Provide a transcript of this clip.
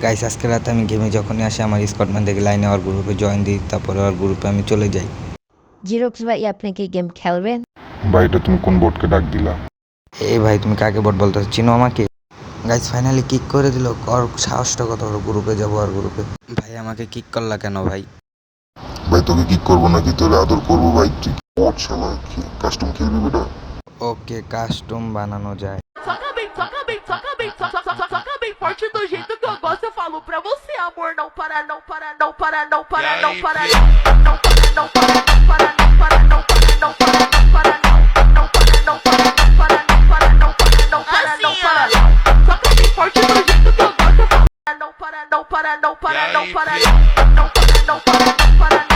গাইস আজকে রাতে আমি গেমে যখনই আসি আমার স্কটম্যান থেকে লাইনে ওর গ্রুপে জয়েন দিই, তারপরে ওর গ্রুপে আমি চলে যাই। জিরোক্স ভাই আপনি কি গেম খেলবেন? ভাই এটা তুমি কোন বোর্ডকে ডাক দিলা? এই ভাই তুমি কাকে বট বলতে চিনো আমাকে? গাইস ফাইনালি কিক করে দিল। ওর সাহসটা কত, ওর গ্রুপে যাবো আর গ্রুপে। ভাই আমাকে কিক করলা কেন ভাই? ভাই তোকে কি করবো নাকি তোরে আদর করবো ভাই? তুই বট শালা, কাস্টম খেলবি বেটা? ওকে কাস্টম বানানো যায়। Toca bem forte do jeito que eu gosto. Eu falo pra você, amor, não para, não para, não para, não para, não para, não para, não para, não para, não para, não para, não para, não para, não para, não para, não para, não para, não para, não para, não para. Toca bem forte do jeito que eu gosto. Eu falo não para, não para, não para, não para, não para, não para, não para.